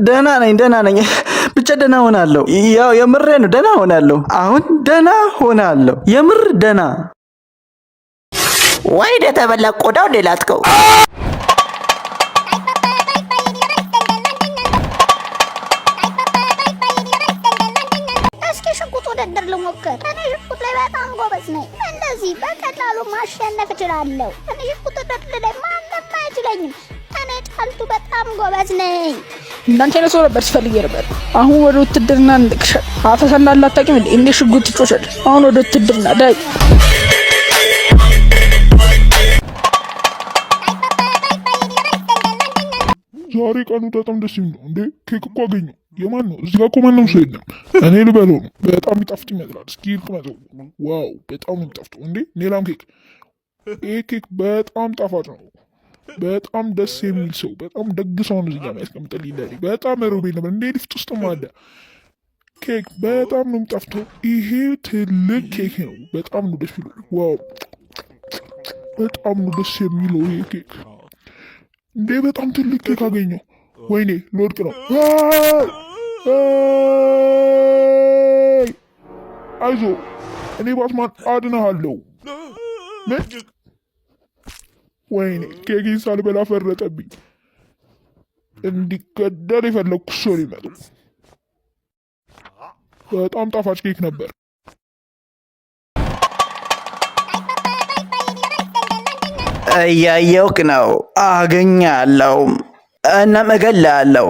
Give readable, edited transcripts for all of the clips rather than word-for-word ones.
ደህና ነኝ። ብቻ ደህና ሆናለሁ። ያው የምሬ ነው። ደህና ሆናለሁ። አሁን ደህና ሆናለሁ። የምር ደህና። ወይኔ ተበላ ቆዳው ሌላትከው ውድድር ልሞክር። እኔ ሽጉጥ ላይ በጣም ጎበዝ ነኝ። እንደዚህ በቀላሉ ማሸነፍ እችላለሁ። እኔ ሽጉጥ ውድድር ላይ ማንም አይችለኝም። እኔ ጫልቱ በጣም ጎበዝ ነኝ። እንዳንተ አይነት ሰው ነበር ሲፈልግ ነበር። አሁን ወደ ውትድርና እንልክሻል። አፈሳ እንዳላታውቂም እንደ ሽጉጥ ትጮሻል። አሁን ወደ ውትድርና ዳይ። ዛሬ ቀኑ በጣም ደስ የሚል ነው። እንዴ ኬክ እኮ አገኘሁ። የማን ነው? እዚህ ጋር እኮ ማንም ሰው የለም። እኔ ልበለው ነው። በጣም የሚጣፍጥ ይመስላል። እስኪ ልቅመሰው። ዋው በጣም ነው የሚጣፍጠው። እንዴ ሌላም ኬክ። ይሄ ኬክ በጣም ጣፋጭ ነው። በጣም ደስ የሚል ሰው፣ በጣም ደግ ሰው ነው እዚህ ጋር የሚያስቀምጥልኝ ለእኔ። በጣም ሮቤል ነበር። እንዴ ሊፍት ውስጥም አለ ኬክ። በጣም ነው የሚጣፍጠው። ይሄ ትልቅ ኬክ ነው። በጣም ነው ደስ የሚለው። ዋው በጣም ነው ደስ የሚለው ይሄ ኬክ። እንዴ በጣም ትልቅ ኬክ አገኘው። ወይኔ ልወድቅ ነው። አይዞ እኔ ባትማን አድነሃለሁ። ምን? ወይኔ ኬኬን ሳልበላ ፈረጠብኝ። እንዲገደል የፈለግኩ ሰው ሊመጡ። በጣም ጣፋጭ ኬክ ነበር። እያየውክ ነው። አገኛለሁ እናም እገላለሁ።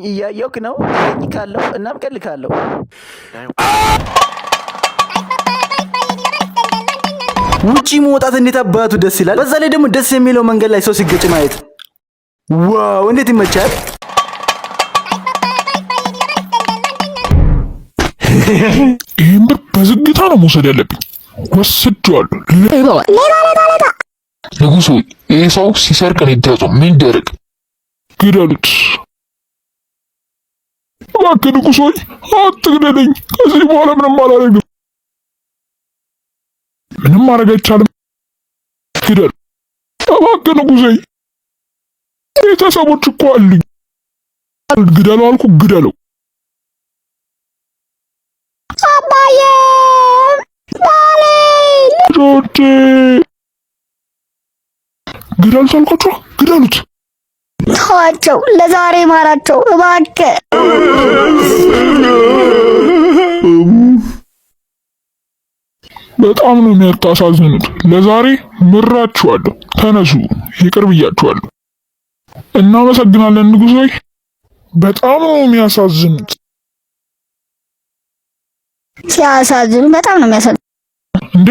እያየውክ ነው። እገኝካለሁ እናም እገልካለሁ። ውጪ መውጣት እንዴት አባቱ ደስ ይላል። በዛ ላይ ደግሞ ደስ የሚለው መንገድ ላይ ሰው ሲገጭ ማየት። ዋው እንዴት ይመቻል። ይህን ብር በዝግታ ነው መውሰድ ያለብኝ። ወስጄዋለሁ። ንጉሥ ሆይ ይህ ሰው ሲሰርቅ ነው የተያዘው። ምን ይደረግ? ግደሉት። እባክህ ንጉሥ ሆይ አትግደለኝ። ከዚህ በኋላ ምንም አላደርግም። ምንም ማድረግ አይቻልም። ግደሉ እባክህ ንጉሥ ሆይ። ቤተሰቦች እኮ አሉኝ። ግደለው አልኩ። ግደለው። አባዬ ልጆቼ ግደሉት አልኳቸው። ግደሉት። ተዋቸው፣ ለዛሬ ማራቸው እባክህ። በጣም ነው የሚያሳዝኑት። ለዛሬ ምራችኋለሁ። ተነሱ፣ ይቅር ብያችኋለሁ። እናመሰግናለን ንጉሥ ሆይ። በጣም ነው የሚያሳዝኑት። ሲያሳዝኑ በጣም ነው የሚያሳዝኑ። እንዴ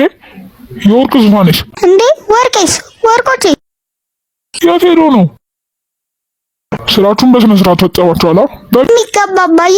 የወርቅ ዙፋንስ? እንዴ ወርቄስ? ወርቆቼ የት ሄዶ ነው? ስራችሁን በስነ ስርዓት ፈጸማችኋል? በሚገባ አባዬ።